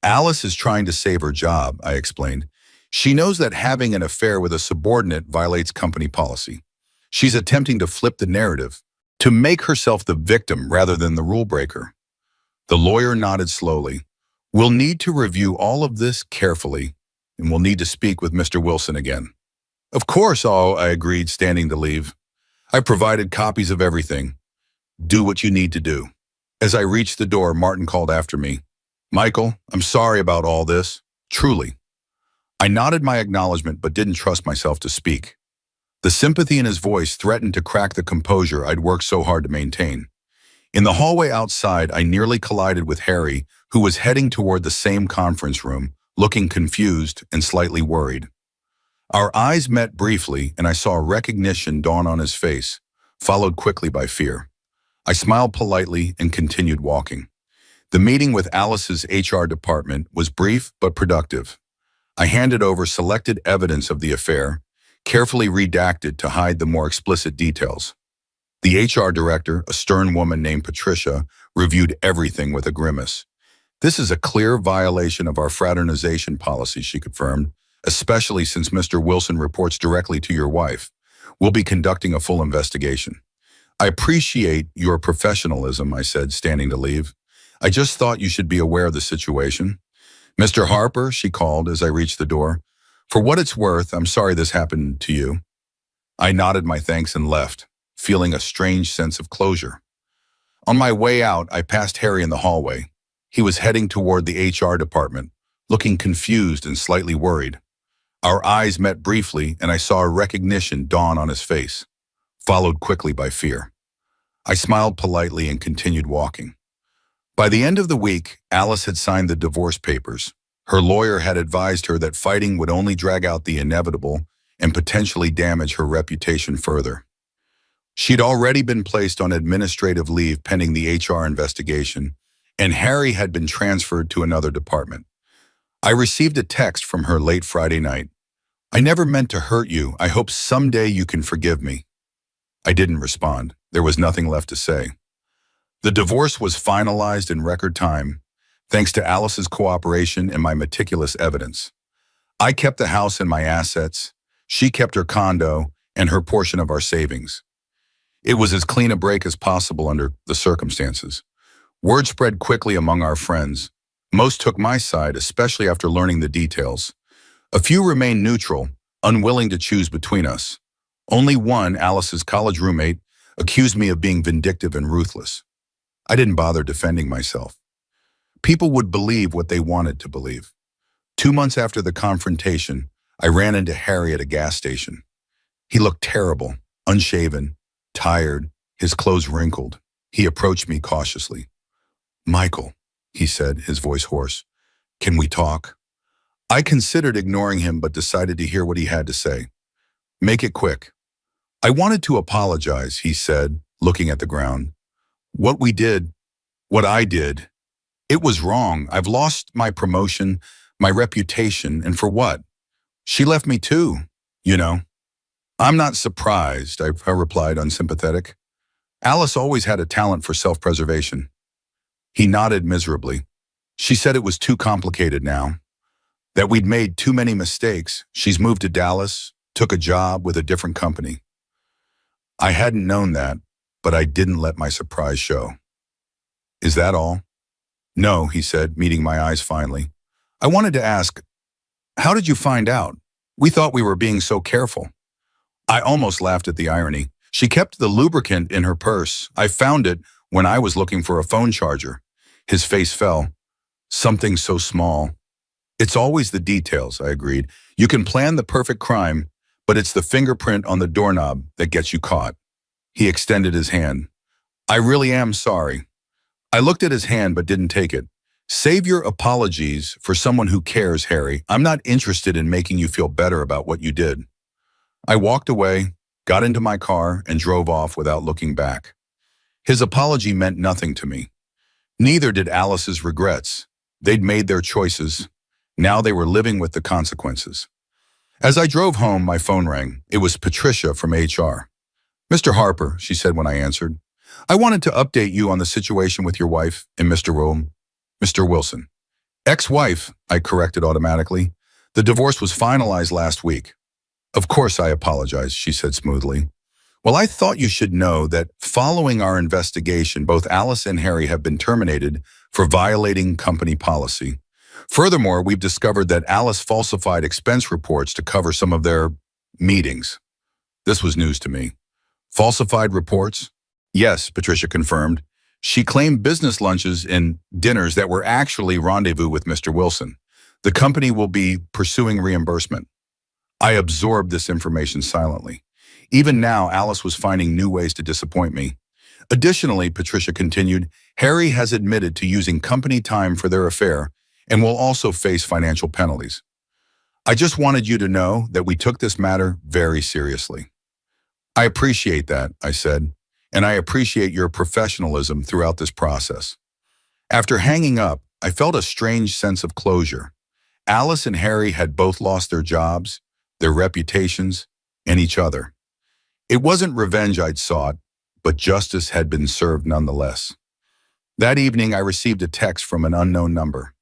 Alice is trying to save her job, I explained. She knows that having an affair with a subordinate violates company policy. She's attempting to flip the narrative, to make herself the victim rather than the rule breaker. The lawyer nodded slowly. We'll need to review all of this carefully, and we'll need to speak with Mr. Wilson again. Of course, I agreed, standing to leave. I provided copies of everything. Do what you need to do. As I reached the door, Martin called after me. Michael, I'm sorry about all this. Truly. I nodded my acknowledgement but didn't trust myself to speak. The sympathy in his voice threatened to crack the composure I'd worked so hard to maintain. In the hallway outside, I nearly collided with Harry, who was heading toward the same conference room, looking confused and slightly worried. Our eyes met briefly, and I saw recognition dawn on his face, followed quickly by fear. I smiled politely and continued walking. The meeting with Alice's HR department was brief but productive. I handed over selected evidence of the affair, carefully redacted to hide the more explicit details. The HR director, a stern woman named Patricia, reviewed everything with a grimace. "This is a clear violation of our fraternization policy," she confirmed, "especially since Mr. Wilson reports directly to your wife. We'll be conducting a full investigation." "I appreciate your professionalism," I said, standing to leave. "I just thought you should be aware of the situation." "Mr. Harper," she called as I reached the door. "For what it's worth, I'm sorry this happened to you." I nodded my thanks and left, feeling a strange sense of closure. On my way out, I passed Harry in the hallway. He was heading toward the HR department, looking confused and slightly worried. Our eyes met briefly, and I saw a recognition dawn on his face, followed quickly by fear. I smiled politely and continued walking. By the end of the week, Alice had signed the divorce papers. Her lawyer had advised her that fighting would only drag out the inevitable and potentially damage her reputation further. She'd already been placed on administrative leave pending the HR investigation, and Harry had been transferred to another department. I received a text from her late Friday night. "I never meant to hurt you. I hope someday you can forgive me." I didn't respond. There was nothing left to say. The divorce was finalized in record time, thanks to Alice's cooperation and my meticulous evidence. I kept the house and my assets. She kept her condo and her portion of our savings. It was as clean a break as possible under the circumstances. Word spread quickly among our friends. Most took my side, especially after learning the details. A few remained neutral, unwilling to choose between us. Only one, Alice's college roommate, accused me of being vindictive and ruthless. I didn't bother defending myself. People would believe what they wanted to believe. 2 months after the confrontation, I ran into Harry at a gas station. He looked terrible, unshaven, tired, his clothes wrinkled. He approached me cautiously. "Michael," he said, his voice hoarse, "can we talk?" I considered ignoring him but decided to hear what he had to say. "Make it quick." "I wanted to apologize," he said, looking at the ground. What I did, it was wrong. I've lost my promotion, my reputation, and for what? She left me too, you know." "I'm not surprised," I replied, unsympathetic. "Alice always had a talent for self-preservation." He nodded miserably. "She said it was too complicated now, that we'd made too many mistakes. She's moved to Dallas, took a job with a different company." I hadn't known that, but I didn't let my surprise show. "Is that all?" "No," he said, meeting my eyes finally. "I wanted to ask, how did you find out? We thought we were being so careful." I almost laughed at the irony. "She kept the lubricant in her purse. I found it when I was looking for a phone charger." His face fell. "Something so small." "It's always the details," I agreed. "You can plan the perfect crime, but it's the fingerprint on the doorknob that gets you caught." He extended his hand. "I really am sorry." I looked at his hand but didn't take it. "Save your apologies for someone who cares, Harry. I'm not interested in making you feel better about what you did." I walked away, got into my car, and drove off without looking back. His apology meant nothing to me. Neither did Alice's regrets. They'd made their choices. Now they were living with the consequences. As I drove home, my phone rang. It was Patricia from HR. "Mr. Harper," she said when I answered, "I wanted to update you on the situation with your wife and Mr. Wilson." "Ex-wife," I corrected automatically. "The divorce was finalized last week." "Of course I apologize," she said smoothly. "Well, I thought you should know that following our investigation, both Alice and Harry have been terminated for violating company policy. Furthermore, we've discovered that Alice falsified expense reports to cover some of their meetings." This was news to me. "Falsified reports?" "Yes," Patricia confirmed. "She claimed business lunches and dinners that were actually rendezvous with Mr. Wilson. The company will be pursuing reimbursement." I absorbed this information silently. Even now, Alice was finding new ways to disappoint me. Additionally, Patricia continued, Harry has admitted to using company time for their affair and will also face financial penalties. "I just wanted you to know that we took this matter very seriously." "I appreciate that," I said, "and I appreciate your professionalism throughout this process." After hanging up, I felt a strange sense of closure. Alice and Harry had both lost their jobs, their reputations, and each other. It wasn't revenge I'd sought, but justice had been served nonetheless. That evening, I received a text from an unknown number.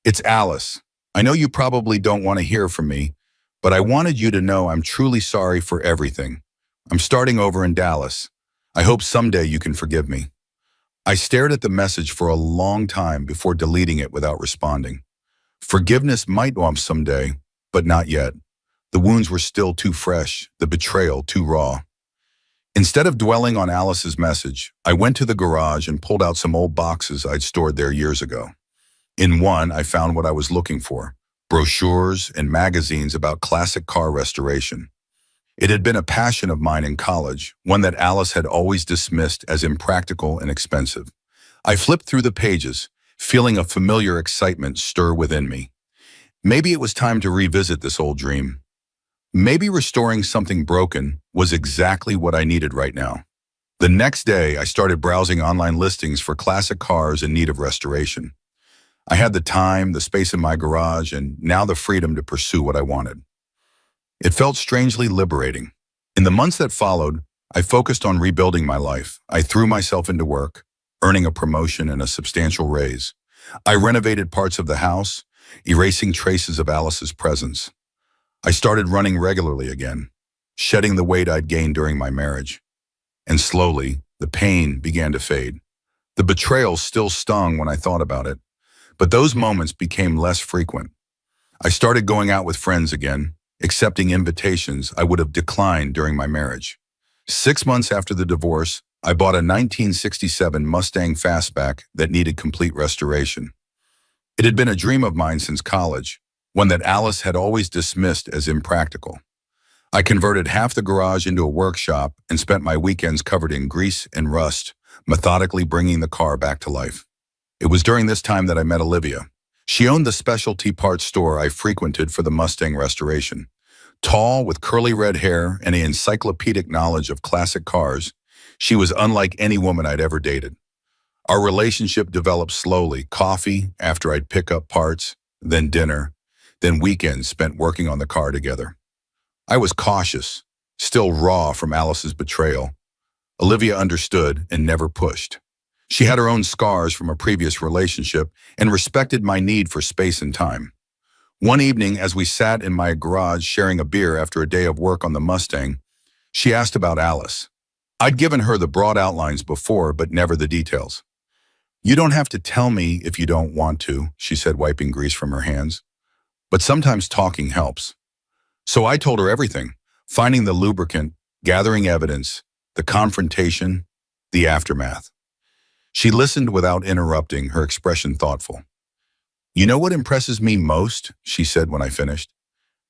"It's Alice. I know you probably don't want to hear from me, but I wanted you to know I'm truly sorry for everything. I'm starting over in Dallas. I hope someday you can forgive me." I stared at the message for a long time before deleting it without responding. Forgiveness might come someday, but not yet. The wounds were still too fresh, the betrayal too raw. Instead of dwelling on Alice's message, I went to the garage and pulled out some old boxes I'd stored there years ago. In one, I found what I was looking for: brochures and magazines about classic car restoration. It had been a passion of mine in college, one that Alice had always dismissed as impractical and expensive. I flipped through the pages, feeling a familiar excitement stir within me. Maybe it was time to revisit this old dream. Maybe restoring something broken was exactly what I needed right now. The next day, I started browsing online listings for classic cars in need of restoration. I had the time, the space in my garage, and now the freedom to pursue what I wanted. It felt strangely liberating. In the months that followed, I focused on rebuilding my life. I threw myself into work, earning a promotion and a substantial raise. I renovated parts of the house, erasing traces of Alice's presence. I started running regularly again, shedding the weight I'd gained during my marriage. And slowly, the pain began to fade. The betrayal still stung when I thought about it, but those moments became less frequent. I started going out with friends again, accepting invitations I would have declined during my marriage. 6 months after the divorce, I bought a 1967 Mustang Fastback that needed complete restoration. It had been a dream of mine since college, one that Alice had always dismissed as impractical. I converted half the garage into a workshop and spent my weekends covered in grease and rust, methodically bringing the car back to life. It was during this time that I met Olivia. She owned the specialty parts store I frequented for the Mustang restoration. Tall, with curly red hair and an encyclopedic knowledge of classic cars, she was unlike any woman I'd ever dated. Our relationship developed slowly: coffee after I'd pick up parts, then dinner, then weekends spent working on the car together. I was cautious, still raw from Alice's betrayal. Olivia understood and never pushed. She had her own scars from a previous relationship and respected my need for space and time. One evening, as we sat in my garage sharing a beer after a day of work on the Mustang, she asked about Alice. I'd given her the broad outlines before, but never the details. "You don't have to tell me if you don't want to," she said, wiping grease from her hands. "But sometimes talking helps." So I told her everything: finding the lubricant, gathering evidence, the confrontation, the aftermath. She listened without interrupting, her expression thoughtful. "You know what impresses me most?" she said when I finished.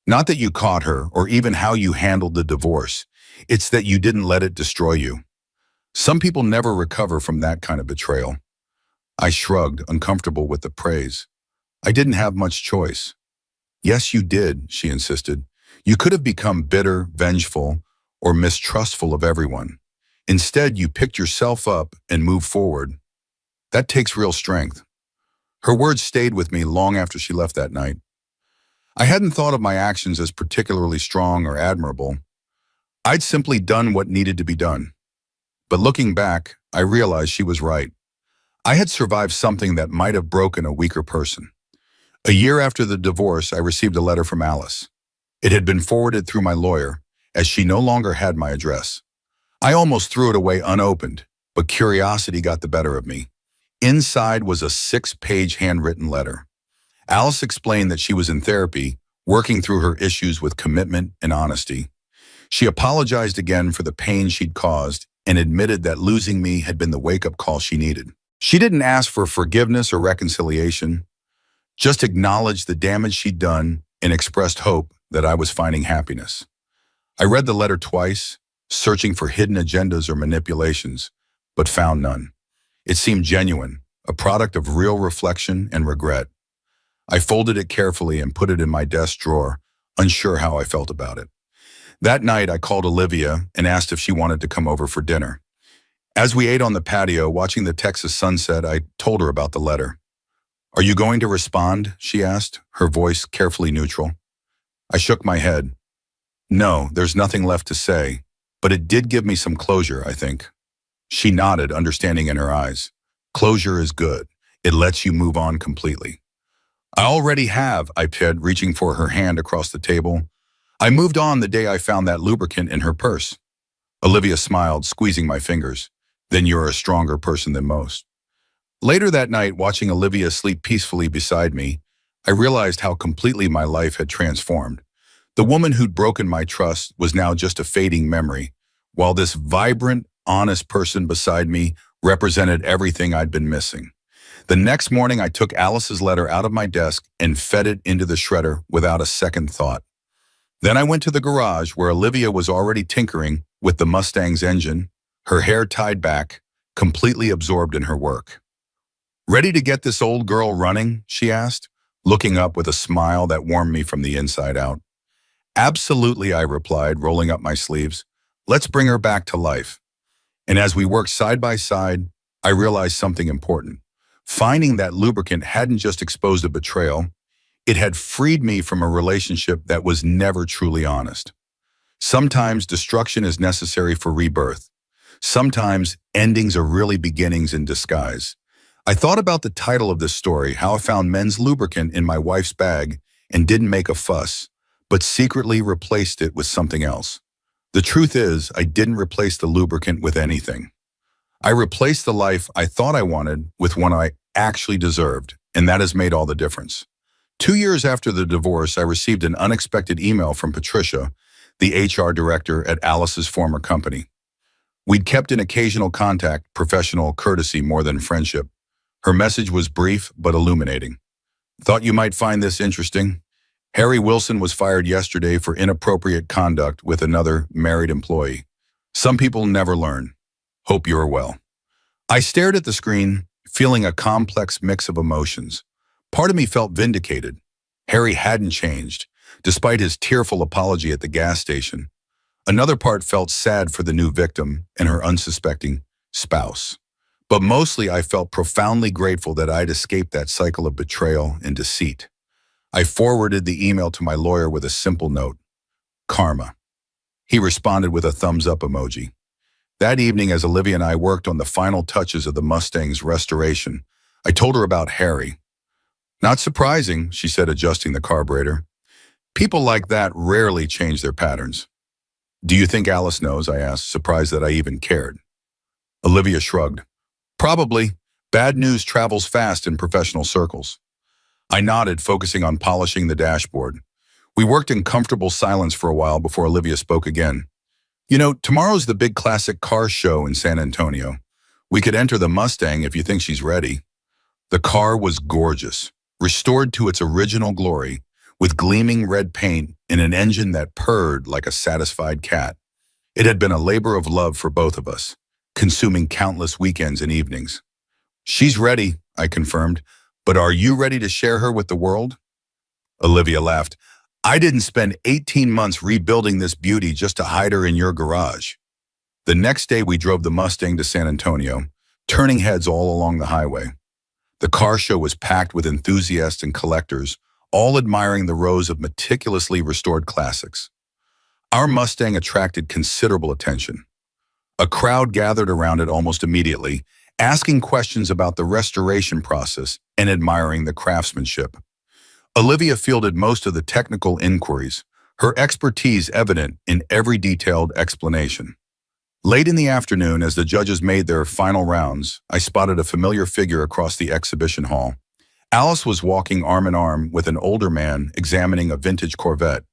"Not that you caught her or even how you handled the divorce. It's that you didn't let it destroy you. Some people never recover from that kind of betrayal." I shrugged, uncomfortable with the praise. "I didn't have much choice." "Yes, you did," she insisted. "You could have become bitter, vengeful, or mistrustful of everyone. Instead, you picked yourself up and moved forward. That takes real strength." Her words stayed with me long after she left that night. I hadn't thought of my actions as particularly strong or admirable. I'd simply done what needed to be done. But looking back, I realized she was right. I had survived something that might have broken a weaker person. A year after the divorce, I received a letter from Alice. It had been forwarded through my lawyer, as she no longer had my address. I almost threw it away unopened, but curiosity got the better of me. Inside was a 6-page handwritten letter. Alice explained that she was in therapy, working through her issues with commitment and honesty. She apologized again for the pain she'd caused and admitted that losing me had been the wake-up call she needed. She didn't ask for forgiveness or reconciliation, just acknowledged the damage she'd done and expressed hope that I was finding happiness. I read the letter twice, searching for hidden agendas or manipulations, but found none. It seemed genuine, a product of real reflection and regret. I folded it carefully and put it in my desk drawer, unsure how I felt about it. That night, I called Olivia and asked if she wanted to come over for dinner. As we ate on the patio, watching the Texas sunset, I told her about the letter. "Are you going to respond?" she asked, her voice carefully neutral. I shook my head. No, there's nothing left to say, but it did give me some closure, I think. She nodded, understanding in her eyes. Closure is good. It lets you move on completely. I already have, I said, reaching for her hand across the table. I moved on the day I found that lubricant in her purse. Olivia smiled, squeezing my fingers. Then you're a stronger person than most. Later that night, watching Olivia sleep peacefully beside me, I realized how completely my life had transformed. The woman who'd broken my trust was now just a fading memory, while this vibrant, honest person beside me represented everything I'd been missing. The next morning, I took Alice's letter out of my desk and fed it into the shredder without a second thought. Then I went to the garage where Olivia was already tinkering with the Mustang's engine, her hair tied back, completely absorbed in her work. Ready to get this old girl running? She asked, looking up with a smile that warmed me from the inside out. Absolutely, I replied, rolling up my sleeves. Let's bring her back to life. And as we worked side by side, I realized something important. Finding that lubricant hadn't just exposed a betrayal, it had freed me from a relationship that was never truly honest. Sometimes destruction is necessary for rebirth. Sometimes endings are really beginnings in disguise. I thought about the title of this story, how I found men's lubricant in my wife's bag and didn't make a fuss, but secretly replaced it with something else. The truth is, I didn't replace the lubricant with anything. I replaced the life I thought I wanted with one I actually deserved, and that has made all the difference. 2 years after the divorce, I received an unexpected email from Patricia, the HR director at Alice's former company. We'd kept in occasional contact, professional courtesy more than friendship. Her message was brief but illuminating. Thought you might find this interesting. Harry Wilson was fired yesterday for inappropriate conduct with another married employee. Some people never learn. Hope you're well. I stared at the screen, feeling a complex mix of emotions. Part of me felt vindicated. Harry hadn't changed, despite his tearful apology at the gas station. Another part felt sad for the new victim and her unsuspecting spouse. But mostly I felt profoundly grateful that I'd escaped that cycle of betrayal and deceit. I forwarded the email to my lawyer with a simple note, karma. He responded with a thumbs up emoji. That evening, as Olivia and I worked on the final touches of the Mustang's restoration, I told her about Harry. Not surprising, she said, adjusting the carburetor. People like that rarely change their patterns. Do you think Alice knows? I asked, surprised that I even cared. Olivia shrugged. Probably. Bad news travels fast in professional circles. I nodded, focusing on polishing the dashboard. We worked in comfortable silence for a while before Olivia spoke again. You know, tomorrow's the big classic car show in San Antonio. We could enter the Mustang if you think she's ready. The car was gorgeous, restored to its original glory, with gleaming red paint and an engine that purred like a satisfied cat. It had been a labor of love for both of us, consuming countless weekends and evenings. She's ready, I confirmed, but are you ready to share her with the world? Olivia laughed. I didn't spend 18 months rebuilding this beauty just to hide her in your garage. The next day we drove the Mustang to San Antonio, turning heads all along the highway. The car show was packed with enthusiasts and collectors, all admiring the rows of meticulously restored classics. Our Mustang attracted considerable attention. A crowd gathered around it almost immediately, asking questions about the restoration process and admiring the craftsmanship. Olivia fielded most of the technical inquiries, her expertise evident in every detailed explanation. Late in the afternoon, as the judges made their final rounds, I spotted a familiar figure across the exhibition hall. Alice was walking arm in arm with an older man examining a vintage Corvette.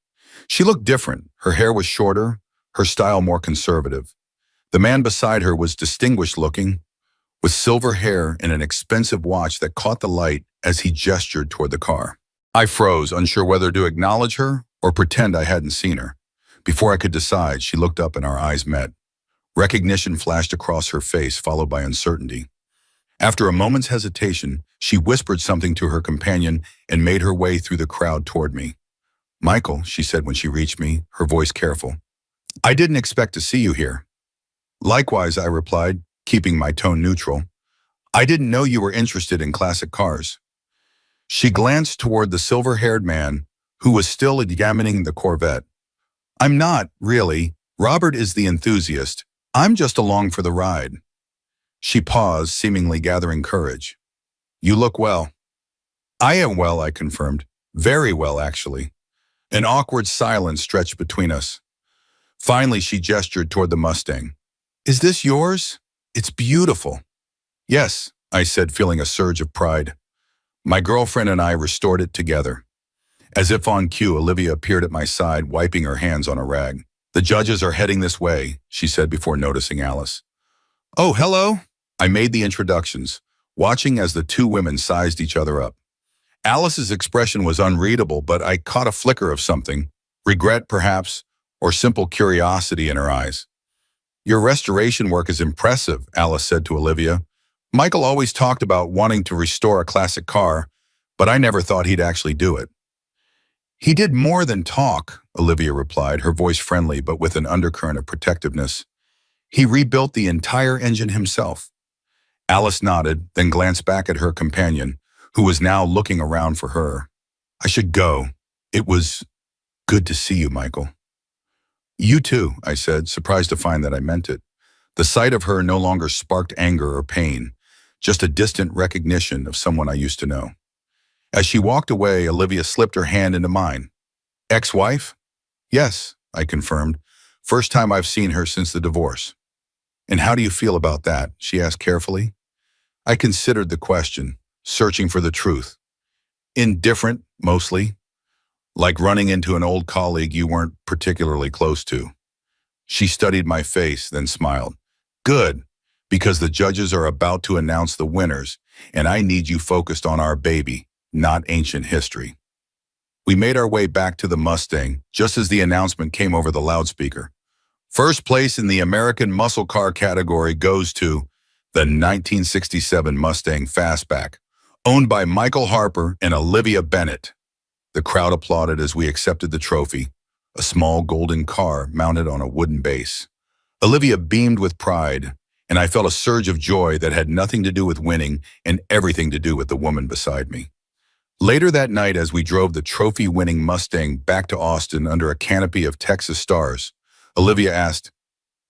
She looked different. Her hair was shorter, her style more conservative. The man beside her was distinguished looking, with silver hair and an expensive watch that caught the light as he gestured toward the car. I froze, unsure whether to acknowledge her or pretend I hadn't seen her. Before I could decide, she looked up and our eyes met. Recognition flashed across her face, followed by uncertainty. After a moment's hesitation, she whispered something to her companion and made her way through the crowd toward me. Michael, she said when she reached me, her voice careful. I didn't expect to see you here. Likewise, I replied, keeping my tone neutral. I didn't know you were interested in classic cars. She glanced toward the silver-haired man who was still examining the Corvette. I'm not, really. Robert is the enthusiast. I'm just along for the ride. She paused, seemingly gathering courage. You look well. I am well, I confirmed. Very well, actually. An awkward silence stretched between us. Finally, she gestured toward the Mustang. Is this yours? It's beautiful. Yes, I said, feeling a surge of pride. My girlfriend and I restored it together. As if on cue, Olivia appeared at my side, wiping her hands on a rag. The judges are heading this way, she said before noticing Alice. Oh, hello. I made the introductions, watching as the two women sized each other up. Alice's expression was unreadable, but I caught a flicker of something, regret perhaps, or simple curiosity in her eyes. Your restoration work is impressive, Alice said to Olivia. Michael always talked about wanting to restore a classic car, but I never thought he'd actually do it. He did more than talk, Olivia replied, her voice friendly but with an undercurrent of protectiveness. He rebuilt the entire engine himself. Alice nodded, then glanced back at her companion, who was now looking around for her. I should go. It was good to see you, Michael. You too, I said, surprised to find that I meant it. The sight of her no longer sparked anger or pain, just a distant recognition of someone I used to know. As she walked away, Olivia slipped her hand into mine. Ex-wife? Yes, I confirmed. First time I've seen her since the divorce. And how do you feel about that? She asked carefully. I considered the question, searching for the truth. Indifferent, mostly. Like running into an old colleague you weren't particularly close to. She studied my face, then smiled. Good, because the judges are about to announce the winners, and I need you focused on our baby, not ancient history. We made our way back to the Mustang, just as the announcement came over the loudspeaker. First place in the American muscle car category goes to the 1967 Mustang Fastback, owned by Michael Harper and Olivia Bennett. The crowd applauded as we accepted the trophy, a small golden car mounted on a wooden base. Olivia beamed with pride, and I felt a surge of joy that had nothing to do with winning and everything to do with the woman beside me. Later that night, as we drove the trophy-winning Mustang back to Austin under a canopy of Texas stars, Olivia asked,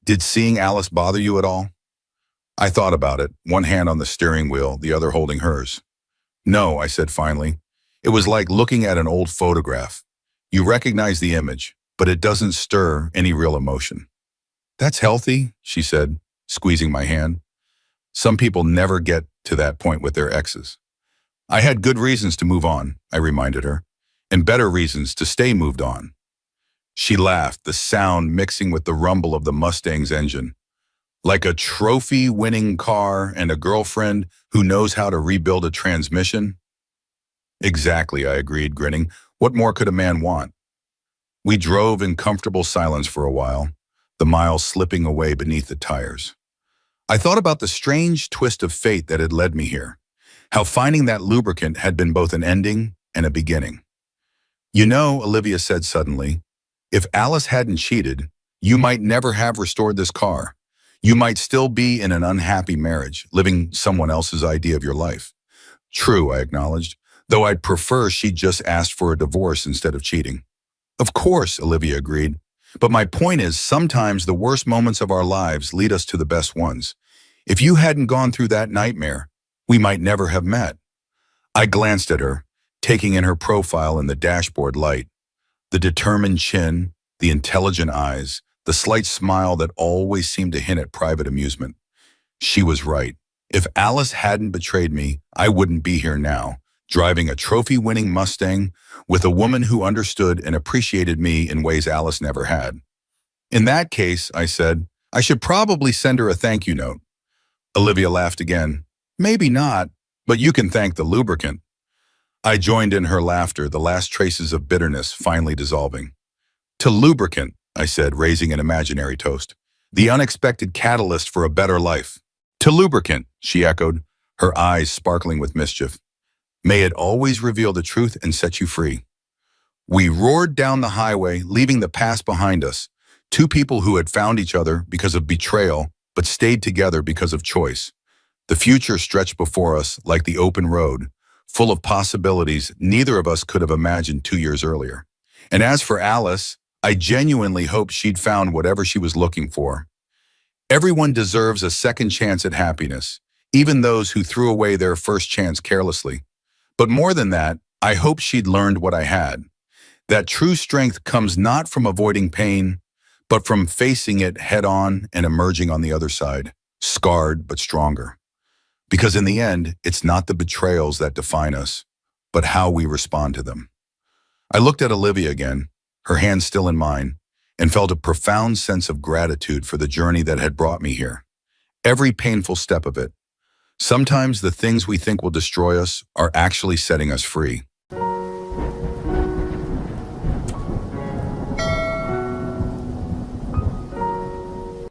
Did seeing Alice bother you at all? I thought about it, one hand on the steering wheel, the other holding hers. No, I said finally. It was like looking at an old photograph. You recognize the image, but it doesn't stir any real emotion. That's healthy, she said, squeezing my hand. Some people never get to that point with their exes. I had good reasons to move on, I reminded her, and better reasons to stay moved on. She laughed, the sound mixing with the rumble of the Mustang's engine. Like a trophy-winning car and a girlfriend who knows how to rebuild a transmission? Exactly, I agreed, grinning. What more could a man want? We drove in comfortable silence for a while, the miles slipping away beneath the tires. I thought about the strange twist of fate that had led me here, how finding that lubricant had been both an ending and a beginning. You know, Olivia said suddenly, if Alice hadn't cheated, you might never have restored this car. You might still be in an unhappy marriage, living someone else's idea of your life. True, I acknowledged, though I'd prefer she'd just asked for a divorce instead of cheating. Of course, Olivia agreed. But my point is, sometimes the worst moments of our lives lead us to the best ones. If you hadn't gone through that nightmare, we might never have met. I glanced at her, taking in her profile in the dashboard light. The determined chin, the intelligent eyes, the slight smile that always seemed to hint at private amusement. She was right. If Alice hadn't betrayed me, I wouldn't be here now, driving a trophy-winning Mustang with a woman who understood and appreciated me in ways Alice never had. In that case, I said, I should probably send her a thank you note. Olivia laughed again. Maybe not, but you can thank the lubricant. I joined in her laughter, the last traces of bitterness finally dissolving. To Lubricant, I said, raising an imaginary toast. The unexpected catalyst for a better life. To Lubricant, she echoed, her eyes sparkling with mischief. May it always reveal the truth and set you free. We roared down the highway, leaving the past behind us. Two people who had found each other because of betrayal, but stayed together because of choice. The future stretched before us like the open road, full of possibilities neither of us could have imagined 2 years earlier. And as for Alice, I genuinely hoped she'd found whatever she was looking for. Everyone deserves a second chance at happiness, even those who threw away their first chance carelessly. But more than that, I hope she'd learned what I had. That true strength comes not from avoiding pain, but from facing it head on and emerging on the other side, scarred but stronger. Because in the end, it's not the betrayals that define us, but how we respond to them. I looked at Olivia again, her hand still in mine, and felt a profound sense of gratitude for the journey that had brought me here. Every painful step of it. Sometimes the things we think will destroy us are actually setting us free.